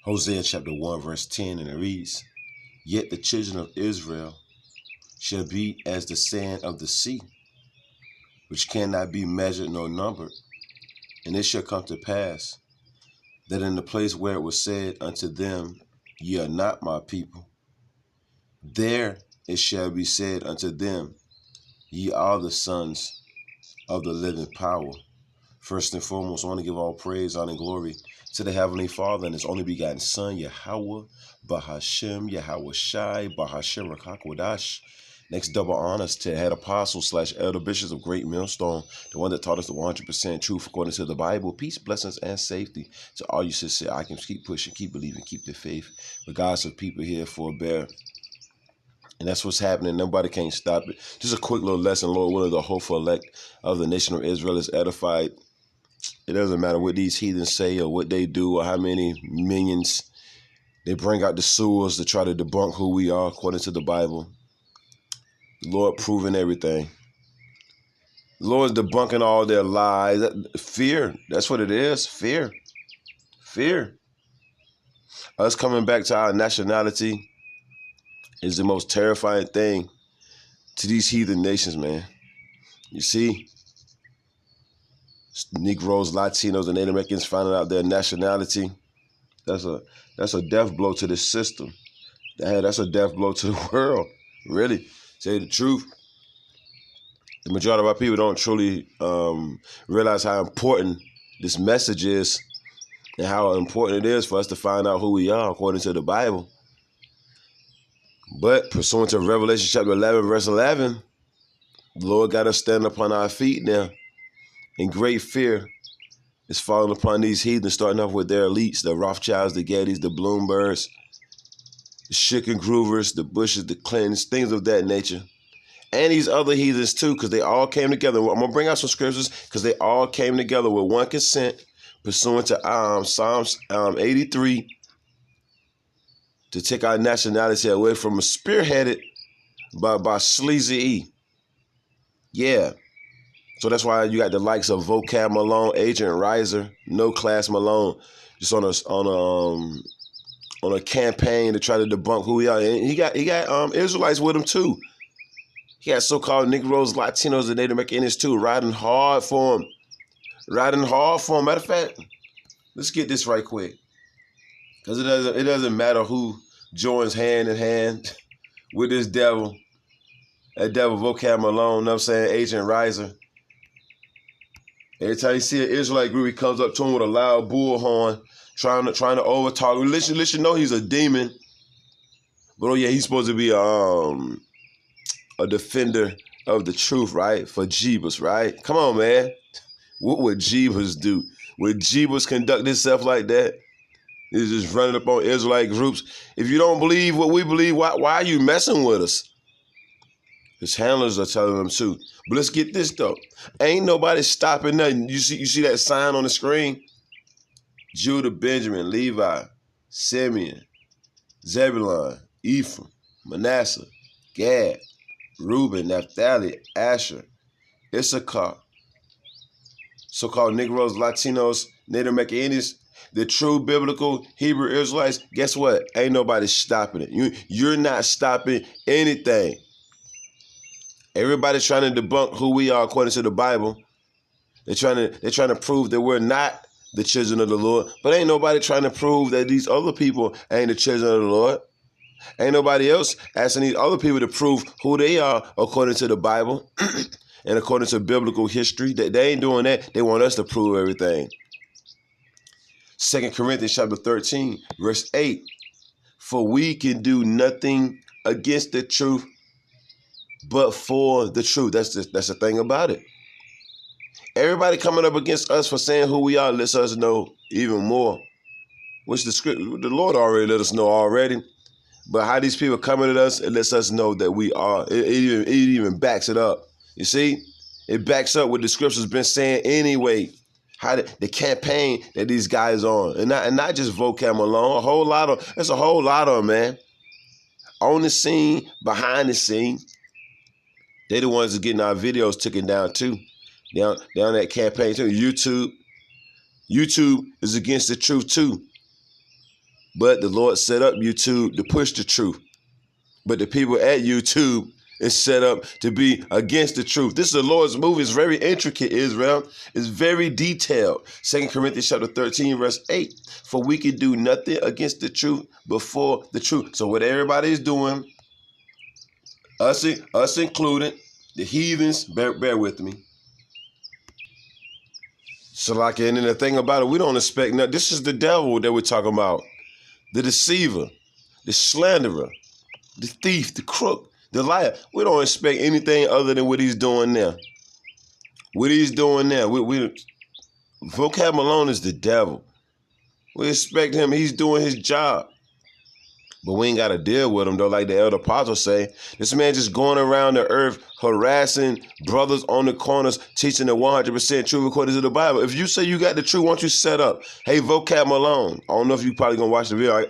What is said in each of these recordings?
Hosea chapter 1 verse 10, and it reads, Yet the children of Israel shall be as the sand of the sea, which cannot be measured nor numbered. And it shall come to pass that in the place where it was said unto them, Ye are not my people, there it shall be said unto them, Ye are the sons of the living power. First and foremost, I want to give all praise, honor, and glory to the Heavenly Father and His only begotten Son, Yahweh, Bahashem, Yahweh Shai, Bahashem Rakakwadash. Next, double honors to head apostles / elder bishops of Great Millstone, the one that taught us the 100% truth according to the Bible. Peace, blessings, and safety to all you sincere icons. Keep pushing, keep believing, keep the faith. Regardless of people here for a bear. And that's what's happening. Nobody can stop it. Just a quick little lesson. Lord willing, the hopeful elect of the nation of Israel is edified. It doesn't matter what these heathens say or what they do or how many minions they bring out the sewers to try to debunk who we are according to the Bible. The Lord proving everything. The Lord's debunking all their lies. Fear. That's what it is. Fear. Fear. Us coming back to our nationality is the most terrifying thing to these heathen nations, man. You see, Negroes, Latinos, and Native Americans finding out their nationality. That's a death blow to the system. That's a death blow to the world. Really, say the truth. The majority of our people don't truly realize how important this message is and how important it is for us to find out who we are according to the Bible. But pursuant to Revelation chapter 11, verse 11, the Lord got us standing upon our feet now. And great fear is falling upon these heathens, starting off with their elites, the Rothschilds, the Gettys, the Bloombergs, the Chicken Groovers, the Bushes, the Clintons, things of that nature. And these other heathens too, because they all came together. I'm going to bring out some scriptures because they all came together with one consent, pursuant to Psalms 83, to take our nationality away from a spearheaded by Sleazy E. Yeah. So that's why you got the likes of VOCAB Malone, Agent Riser, No Class Malone, just on a campaign to try to debunk who we are. And he got Israelites with him too. He got so-called Negroes, Latinos, and Native Americans too, riding hard for him. Riding hard for him. Matter of fact, let's get this right quick. Because it doesn't matter who joins hand in hand with this devil. That devil VOCAB Malone, you know what I'm saying? Agent Riser. Every time you see an Israelite group, he comes up to him with a loud bullhorn, trying to overtalk. Let you know he's a demon. But oh yeah, he's supposed to be a defender of the truth, right? For Jeebus, right? Come on, man. What would Jeebus do? Would Jeebus conduct himself like that? He's just running up on Israelite groups. If you don't believe what we believe, why are you messing with us? His handlers are telling him too. But let's get this though. Ain't nobody stopping nothing. You see that sign on the screen? Judah, Benjamin, Levi, Simeon, Zebulun, Ephraim, Manasseh, Gad, Reuben, Naphtali, Asher, Issachar, so-called Negroes, Latinos, Native Americans, the true biblical Hebrew Israelites. Guess what? Ain't nobody stopping it. You're not stopping anything. Everybody's trying to debunk who we are according to the Bible. They're trying to prove that we're not the children of the Lord. But ain't nobody trying to prove that these other people ain't the children of the Lord. Ain't nobody else asking these other people to prove who they are according to the Bible and according to biblical history. They ain't doing that. They want us to prove everything. 2 Corinthians chapter 13, verse 8. For we can do nothing against the truth, but for the truth. That's the thing about it. Everybody coming up against us for saying who we are lets us know even more. Which the Lord already let us know already. But how these people coming at us, it lets us know that we are. It even backs it up. You see? It backs up what the scripture's been saying anyway. How the campaign that these guys on. And not just VOCAB Malone. There's a whole lot of them, man. On the scene, behind the scene. They the ones that getting our videos taken down too. Down that campaign too. YouTube is against the truth too. But the Lord set up YouTube to push the truth. But the people at YouTube is set up to be against the truth. This is the Lord's move. It's very intricate, Israel. It's very detailed. 2 Corinthians chapter 13, verse 8. For we can do nothing against the truth before the truth. So what everybody's doing, us included, the heathens, bear with me. So like, and then the thing about it, we don't expect nothing. This is the devil that we're talking about. The deceiver, the slanderer, the thief, the crook, the liar. We don't expect anything other than what he's doing now. What he's doing now. VOCAB Malone is the devil. We expect him. He's doing his job. But we ain't got to deal with him, though, like the elder apostles say. This man just going around the earth harassing brothers on the corners, teaching the 100% truth according to the Bible. If you say you got the truth, why don't you set up? Hey, VOCAB Malone. I don't know if you probably going to watch the video.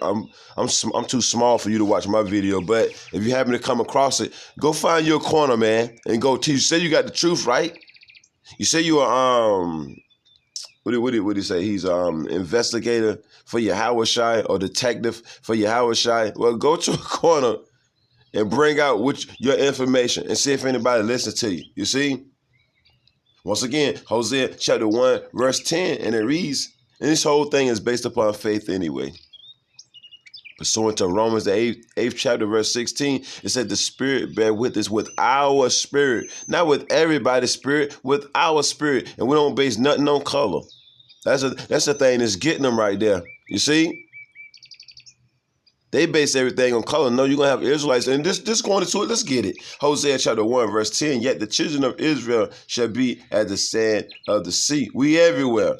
I'm too small for you to watch my video. But if you happen to come across it, go find your corner, man, and go teach. You say you got the truth, right? You say you are, what do you say? He's investigator for Yahushai or detective for Yahushai. Well, go to a corner and bring out your information and see if anybody listens to you. You see? Once again, Hosea chapter 1, verse 10, and it reads, and this whole thing is based upon faith anyway. Pursuant to Romans, the 8th chapter, verse 16, it said the Spirit bear witness with our spirit. Not with everybody's spirit, with our spirit. And we don't base nothing on color. That's the thing that's getting them right there. You see? They base everything on color. No, you're going to have Israelites. And this going into it, let's get it. Hosea chapter 1, verse 10, yet the children of Israel shall be as the sand of the sea. We everywhere.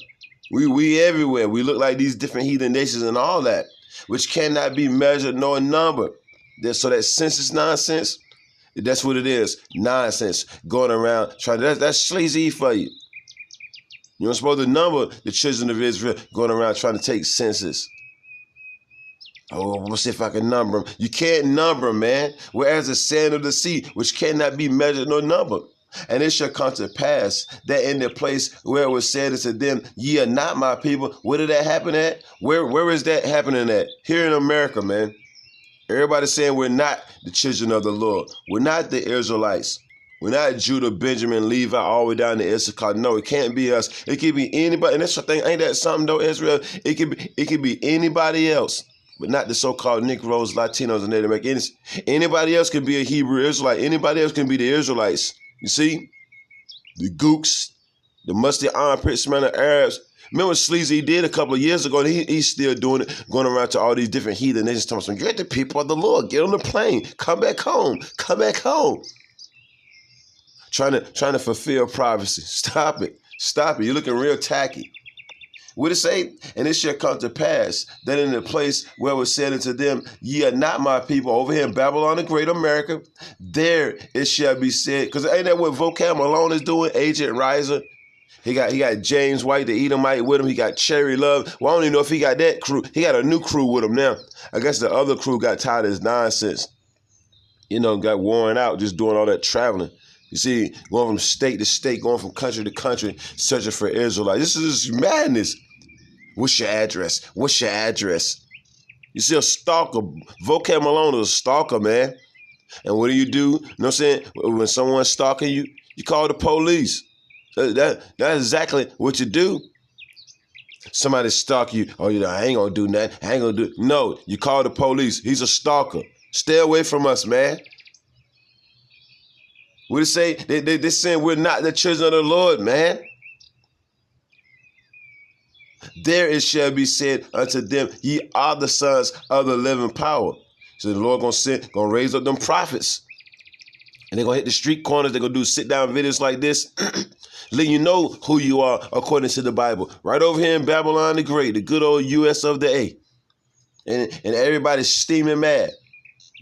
We everywhere. We look like these different heathen nations and all that, which cannot be measured nor numbered. So that census nonsense, that's what it is. Nonsense. Going around trying to, that's sleazy for you. You're not supposed to number the children of Israel going around trying to take census. Oh, let's see if I can number them. You can't number them, man. Whereas the sand of the sea, which cannot be measured nor numbered. And it shall come to pass that in the place where it was said unto them, ye are not my people. Where did that happen at? Where is that happening at? Here in America, man. Everybody's saying we're not the children of the Lord. We're not the Israelites. We're not Judah, Benjamin, Levi, all the way down to Issachar. No, it can't be us. It could be anybody. And that's the thing. Ain't that something, though, Israel? It could be anybody else, but not the so-called Negroes, Latinos, and Native Americans. Anybody else can be a Hebrew Israelite. Anybody else can be the Israelites. You see? The gooks, the musty armpit smelling Arabs. Remember what Sleazy did a couple of years ago, and he's still doing it, going around to all these different heathen nations, telling them, you're the people of the Lord. Get on the plane. Come back home. Come back home. Trying to fulfill prophecy. Stop it. Stop it. You're looking real tacky. What it say? And it shall come to pass that in the place where it was said unto them, ye are not my people, over here in Babylon, the great America, there it shall be said. Because ain't that what VOCAB Malone is doing? Agent Riser. He got James White, the Edomite, with him. He got Cherry Love. Well, I don't even know if he got that crew. He got a new crew with him now. I guess the other crew got tired of his nonsense. You know, got worn out just doing all that traveling. You see, going from state to state, going from country to country, searching for Israelites. This is madness. What's your address? What's your address? You see, a stalker. VOCAB Malone is a stalker, man. And what do? You know what I'm saying? When someone's stalking you, you call the police. That's exactly what you do. Somebody stalk you. Oh, you know, I ain't gonna do nothing. I ain't gonna do. No, you call the police. He's a stalker. Stay away from us, man. What it say? They're saying we're not the children of the Lord, man. There it shall be said unto them, ye are the sons of the living power. So the Lord gonna raise up them prophets. And they're gonna hit the street corners. They're gonna do sit-down videos like this. Letting you know who you are according to the Bible. Right over here in Babylon the Great, the good old US of the A. And everybody's steaming mad.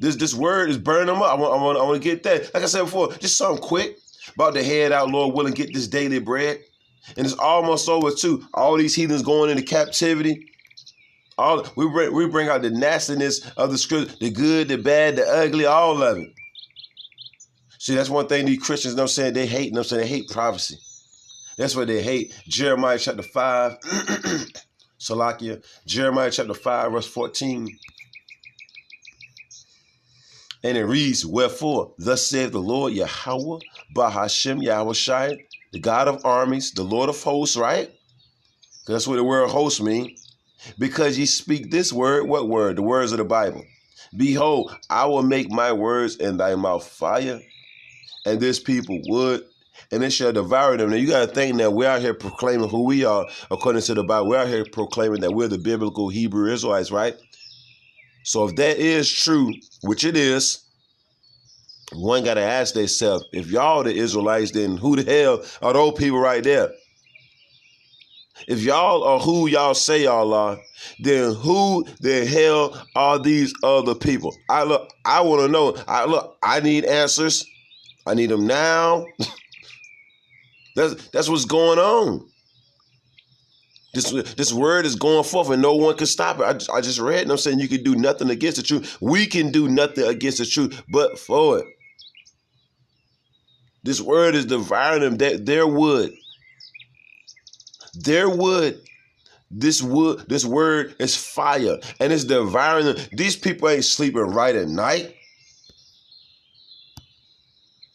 This word is burning them up. I want to get that. Like I said before, just something quick. About to head out, Lord willing, get this daily bread. And it's almost over too. All these heathens going into captivity. We bring out the nastiness of the scripture, the good, the bad, the ugly, all of it. See, that's one thing these Christians know saying they hate. They hate prophecy. That's what they hate. Jeremiah chapter 5. Salakia. Jeremiah chapter 5, verse 14. And it reads, wherefore, thus saith the Lord Yahweh, Bahashem Yahushai, the God of armies, the Lord of hosts, right? That's what the word host means. Because ye speak this word, what word? The words of the Bible. Behold, I will make my words in thy mouth fire, and this people wood, and it shall devour them. Now you got to think that we're out here proclaiming who we are according to the Bible. We're out here proclaiming that we're the biblical Hebrew Israelites, right? So if that is true, which it is, one got to ask themselves, if y'all the Israelites, then who the hell are those people right there? If y'all are who y'all say y'all are, then who the hell are these other people? I want to know. I need answers. I need them now. That's what's going on. This word is going forth and no one can stop it. I just read and I'm saying you can do nothing against the truth. We can do nothing against the truth but for it. This word is devouring them. Their wood. This word is fire and it's devouring them. These people ain't sleeping right at night.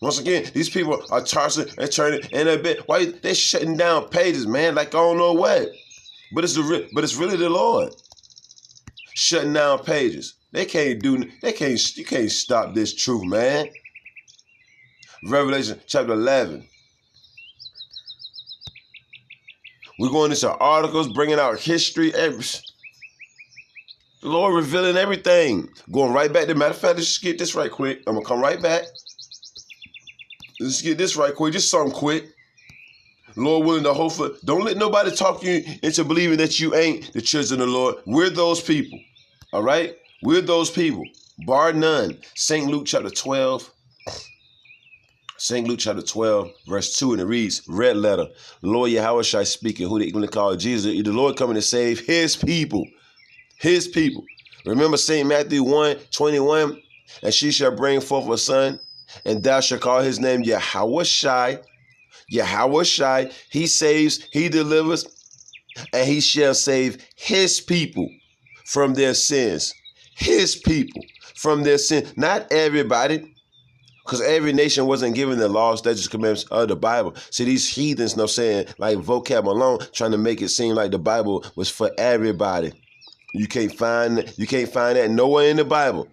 Once again, these people are tossing and turning in a bit. Why they shutting down pages, man? Like I don't know what. But it's really the Lord shutting down pages. You can't stop this truth, man. Revelation chapter 11. We're going into articles, bringing out history. The Lord revealing everything. Going right back. Matter of fact, let's just get this right quick. I'm going to come right back. Let's get this right quick. Just something quick. Lord willing, to hopefully, don't let nobody talk you into believing that you ain't the children of the Lord. We're those people. All right? We're those people. Bar none. St. Luke chapter 12. St. Luke chapter 12, verse 2, and it reads, red letter, Lord Yahushua speaking, who they going to call Jesus, the Lord coming to save his people. His people. Remember St. Matthew 1:21, and she shall bring forth a son, and thou shalt call his name Yahushua. Yahushua, he saves, he delivers, and he shall save his people from their sins. His people from their sins. Not everybody. Because every nation wasn't given the laws, statutes, commandments of the Bible. See, these heathens, know saying, like VOCAB Malone, trying to make it seem like the Bible was for everybody. You can't find that nowhere in the Bible.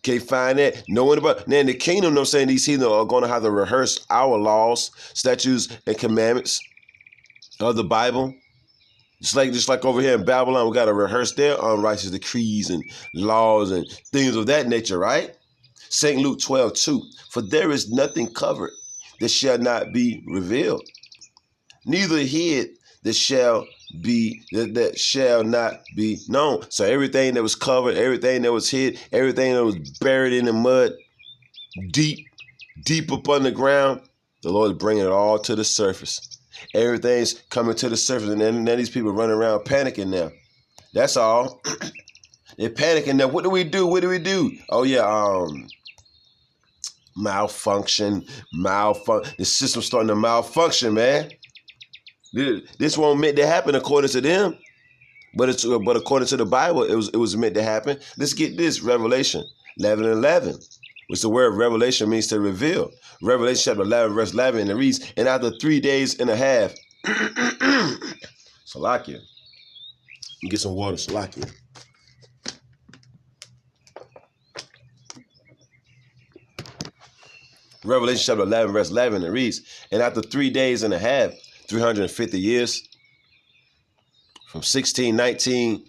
Can't find that nowhere in the Bible. Now in the kingdom, know saying these heathens are going to have to rehearse our laws, statutes, and commandments of the Bible. Just like over here in Babylon, we got to rehearse their unrighteous decrees and laws and things of that nature, right? St. Luke 12:2, for there is nothing covered that shall not be revealed, neither hid that shall not be known. So everything that was covered, everything that was hid, everything that was buried in the mud, deep up underground, the Lord is bringing it all to the surface. Everything's coming to the surface, and then these people running around panicking now. That's all. They're panicking now. What do we do? What do we do? Oh yeah, malfunction. The system's starting to malfunction, man. This wasn't meant to happen according to them, but according to the Bible, it was meant to happen. Let's get this. Revelation 11:11, which the word revelation means to reveal. Revelation chapter 11, verse 11, and it reads, and after 3 days and a half, Salakia. You get some water, Salakia. Revelation chapter 11, verse 11, it reads, and after 3 days and a half, 350 years, from 1619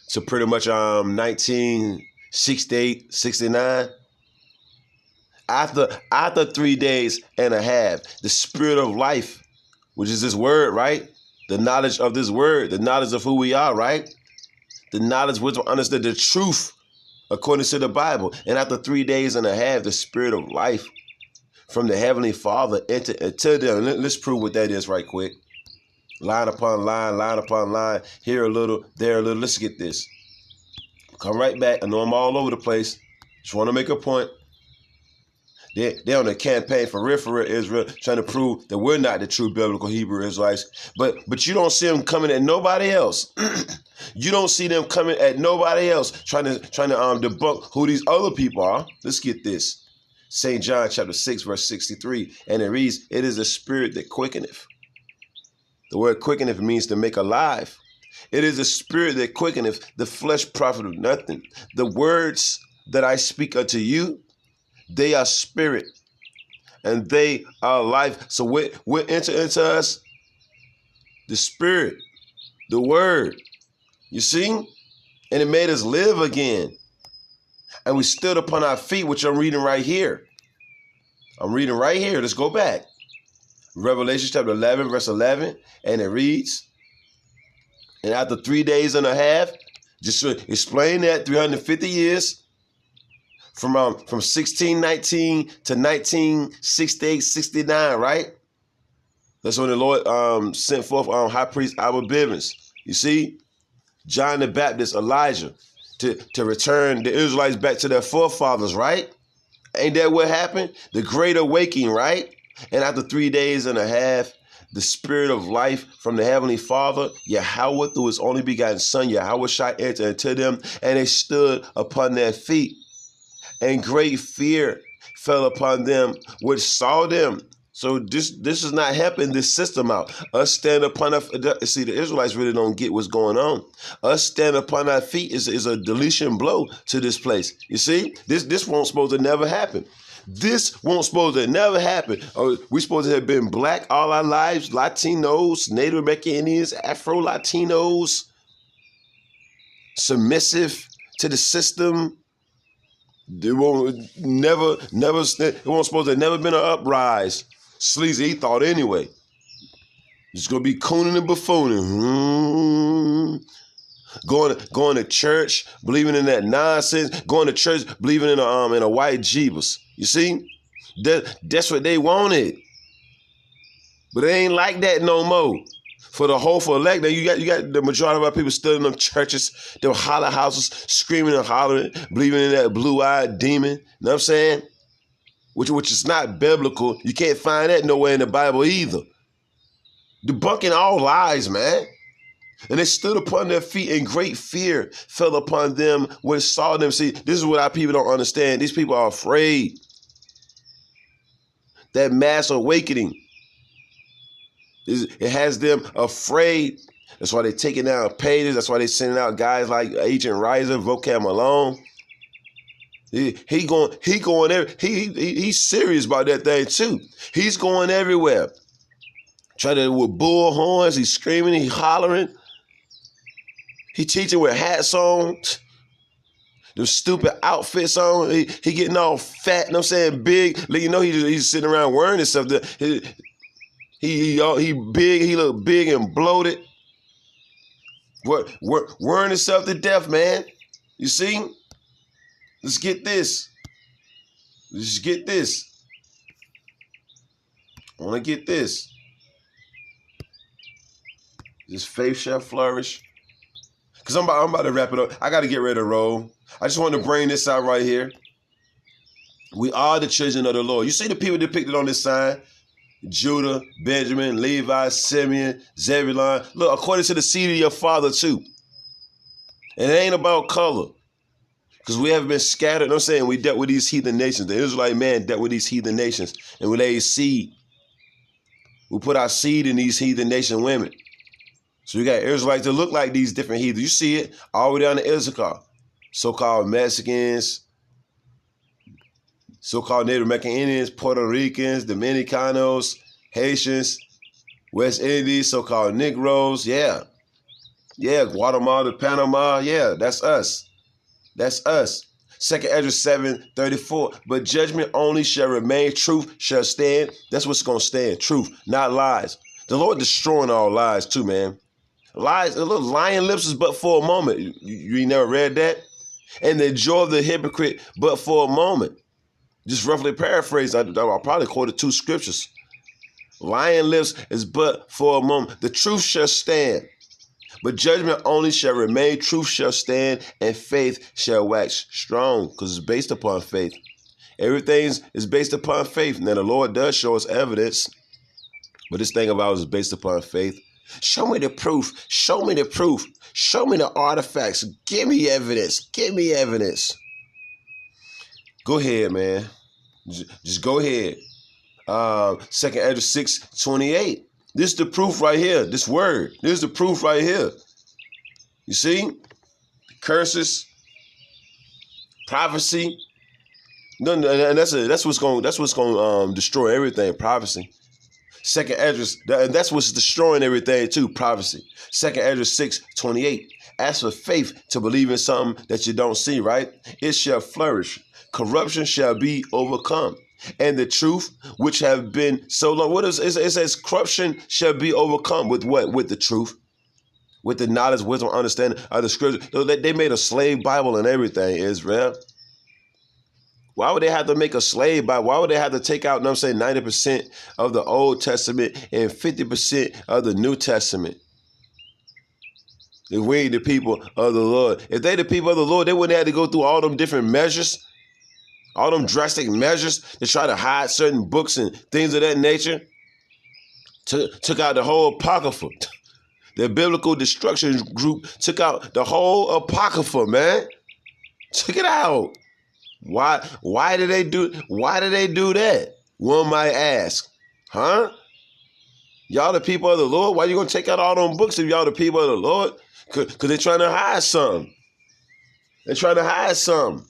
to pretty much 1968, 69, after 3 days and a half, the spirit of life, which is this word, right? The knowledge of this word, the knowledge of who we are, right? The knowledge which will understand the truth according to the Bible. And after 3 days and a half, the spirit of life from the Heavenly Father into them. Let's prove what that is right quick. Line upon line, here a little, there a little. Let's get this. Come right back. I know I'm all over the place. Just want to make a point. They're on a campaign for real, Israel, trying to prove that we're not the true biblical Hebrew Israelites. But you don't see them coming at nobody else. You don't see them coming at nobody else, trying to debunk who these other people are. Let's get this. St. John chapter 6, verse 63. And it reads, it is the spirit that quickeneth. The word quickeneth means to make alive. It is the spirit that quickeneth, the flesh profiteth nothing. The words that I speak unto you, they are spirit and they are life. So what enter into us? The spirit, the word. You see? And it made us live again. And we stood upon our feet, which I'm reading right here. Let's go back. Revelation chapter 11, verse 11. And it reads, and after 3 days and a half, just to explain that, 350 years, from 1619 to 1968, 69, right? That's when the Lord sent forth High Priest Albert Bivens. You see? John the Baptist, Elijah, to return the Israelites back to their forefathers, right? Ain't that what happened? The Great Awakening, right? And after 3 days and a half, the spirit of life from the Heavenly Father, Yahweh, through his only begotten Son, Yahweh, entered into them, and they stood upon their feet. And great fear fell upon them which saw them. So this is not helping this system out. Us stand upon our see, the Israelites really don't get what's going on. Us stand upon our feet is a deletion blow to this place. You see, this won't supposed to never happen. This won't supposed to never happen. We supposed to have been black all our lives, Latinos, Native American Indians, Afro-Latinos, submissive to the system. It won't supposed to have never been an uprise. Sleazy, he thought anyway. It's gonna be cooning and buffooning. Going to church, believing in that nonsense. Going to church, believing in a white Jeebus. You see, that's what they wanted, but it ain't like that no more. For the hopeful elect, you got the majority of our people still in them churches, them holler houses, screaming and hollering, believing in that blue-eyed demon. You know what I'm saying? Which is not biblical. You can't find that nowhere in the Bible either. Debunking all lies, man. And they stood upon their feet, and great fear fell upon them which saw them. See, this is what our people don't understand. These people are afraid. That mass awakening, it has them afraid. That's why they're taking down pages. That's why they're sending out guys like Agent Riser, VOCAB Malone. He's serious about that thing too. He's going everywhere. Trying to with bull horns, he's screaming, he's hollering. He teaching with hats on, the stupid outfits on. He getting all fat, you know what I'm saying, big. You know he's sitting around wearing this stuff. He big, he look big and bloated. Wearing himself to death, man. You see? Let's get this. Let's get this. I want to get this. This faith shall flourish. Because I'm about to wrap it up. I got to get ready to roll. I just want to bring this out right here. We are the children of the Lord. You see the people depicted on this sign? Judah, Benjamin, Levi, Simeon, Zebulun. Look, according to the seed of your father too. And it ain't about color. Because we haven't been scattered. You know what I'm saying? We dealt with these heathen nations. The Israelite man dealt with these heathen nations. And we laid seed. We put our seed in these heathen nation women. So you got Israelites that look like these different heathens. You see it all the way down to Issachar. So-called Mexicans, so-called Native American Indians, Puerto Ricans, Dominicanos, Haitians, West Indies, so-called Negroes. Yeah. Yeah, Guatemala, Panama. Yeah, that's us. That's us. 2 Ezra 7:34. But judgment only shall remain. Truth shall stand. That's what's going to stand. Truth, not lies. The Lord destroying all lies too, man. Lies, a little lying lips is but for a moment. You never read that? And the joy of the hypocrite but for a moment. Just roughly paraphrase, I'll probably quoted 2 scriptures. Lying lips is but for a moment. The truth shall stand. But judgment only shall remain, truth shall stand, and faith shall wax strong, because it's based upon faith. Everything is based upon faith. Now, the Lord does show us evidence, but this thing of ours is based upon faith. Show me the proof. Show me the proof. Show me the artifacts. Give me evidence. Give me evidence. Go ahead, man. Just go ahead. 2 Ezra 6:28. This is the proof right here. This word. This is the proof right here. You see? Curses, prophecy. No, and that's what's going to destroy everything. Prophecy. 2 Ezra, and that's what's destroying everything too. Prophecy. 2 Ezra 6:28. As for faith to believe in something that you don't see, right? It shall flourish. Corruption shall be overcome. And the truth, which have been so long, what is it? It says corruption shall be overcome with what? With the truth, with the knowledge, wisdom, understanding of the scripture. They made a slave Bible and everything, Israel. Why would they have to make a slave Bible? Why would they have to take out, 90% of the Old Testament and 50% of the New Testament? If we ain't the people of the Lord. If they the people of the Lord, they wouldn't have to go through all them different measures. All them drastic measures to try to hide certain books and things of that nature. Took out the whole Apocrypha. The biblical destruction group took out the whole Apocrypha, man. Took it out. Why did they do that? One might ask. Huh? Y'all the people of the Lord? Why you gonna take out all them books if y'all the people of the Lord? Cause they're trying to hide something. They're trying to hide something.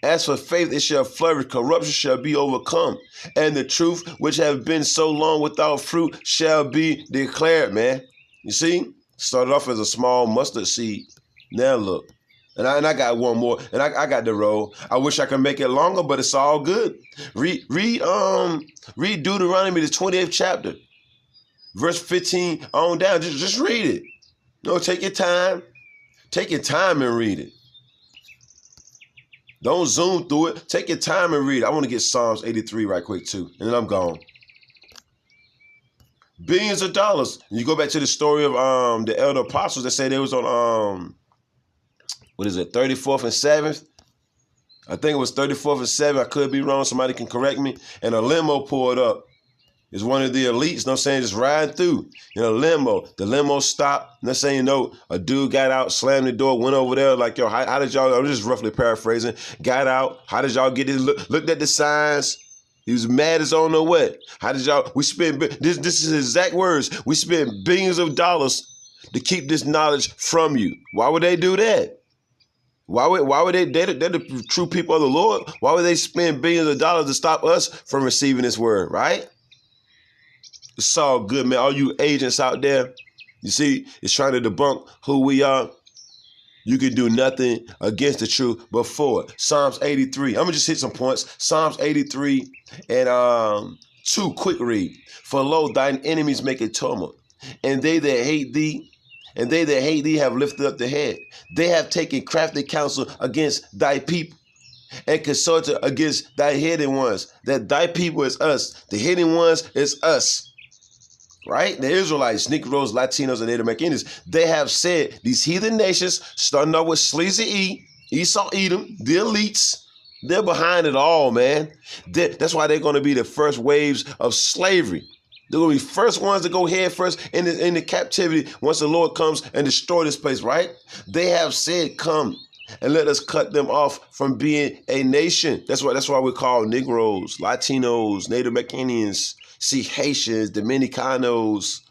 As for faith, it shall flourish, corruption shall be overcome, and the truth, which have been so long without fruit, shall be declared, man. You see? Started off as a small mustard seed. Now look. And I got one more, and I got the roll. I wish I could make it longer, but it's all good. Read Deuteronomy, the 20th chapter, verse 15 on down. Just read it. Take your time. Take your time and read it. Don't zoom through it. Take your time and read it. I want to get Psalms 83 right quick too, and then I'm gone. Billions of dollars. You go back to the story of the elder apostles that say they was on 34th and 7th. I think it was 34th and 7th. I could be wrong. Somebody can correct me. And a limo pulled up. It's one of the elites, just riding through in a limo. The limo stopped. A dude got out, slammed the door, went over there like, yo, how did y'all, I'm just roughly paraphrasing, got out. How did y'all get this? Looked at the signs. He was mad as on the what. How did y'all, we spent, this is his exact words. We spent billions of dollars to keep this knowledge from you. Why would they do that? Why would they're the true people of the Lord. Why would they spend billions of dollars to stop us from receiving this word, right? It's all good, man. All you agents out there, you see, it's trying to debunk who we are. You can do nothing against the truth but for it. Psalms 83. I'm going to just hit some points. Psalms 83 and 2, quick read. For lo, thine enemies make a tumult, and they that hate thee have lifted up the head. They have taken crafty counsel against thy people and consulted against thy hidden ones. That thy people is us. The hidden ones is us. Right? The Israelites, Negroes, Latinos, and Native Americans, they have said, these heathen nations, starting off with Sleazy E, Esau, Edom, the elites, they're behind it all, man. That's why they're going to be the first waves of slavery. They're going to be first ones to go head first in the captivity once the Lord comes and destroy this place, right? They have said, come and let us cut them off from being a nation. That's why we call Negroes, Latinos, Native Americans, Haitians, Dominicanos,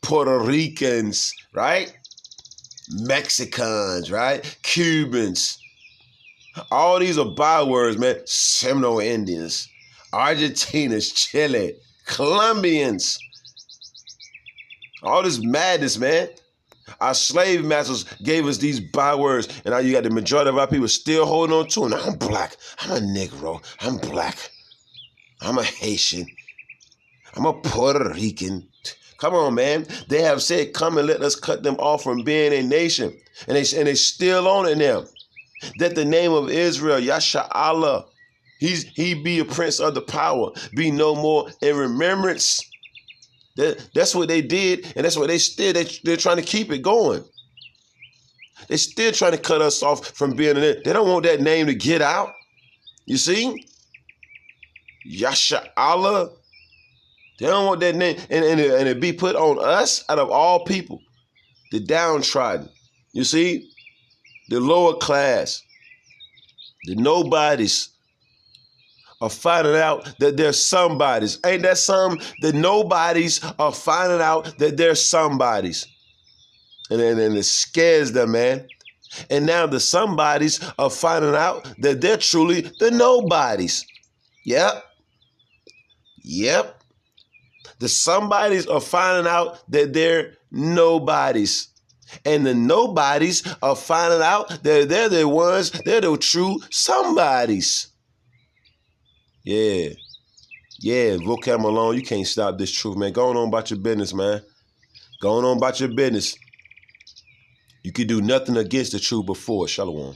Puerto Ricans, right? Mexicans, right? Cubans. All these are bywords, man. Seminole Indians, Argentinians, Chile, Colombians. All this madness, man. Our slave masters gave us these bywords, and now you got the majority of our people still holding on to them. I'm black. I'm a Negro. I'm black. I'm a Haitian. I'm a Puerto Rican. Come on, man. They have said, come and let us cut them off from being a nation. And they still on it now. That the name of Israel, Yasha Allah, he be a prince of the power, be no more in remembrance. That's what they did, and that's what they're trying to keep it going. They're still trying to cut us off from being in it. They don't want that name to get out. You see? Yasha Allah. They don't want that name. And it be put on us out of all people. The downtrodden. You see? The lower class. The nobodies are finding out that they're somebodies. Ain't that some? The nobodies are finding out that they're somebodies. And it scares them, man. And now the somebodies are finding out that they're truly the nobodies. Yep. Yep. The somebodies are finding out that they're nobodies. And the nobodies are finding out that they're the ones, they're the true somebodies. Yeah. Yeah, VOCAB Malone, you can't stop this truth, man. Go on about your business, man. Go on about your business. You could do nothing against the truth before. Shalom.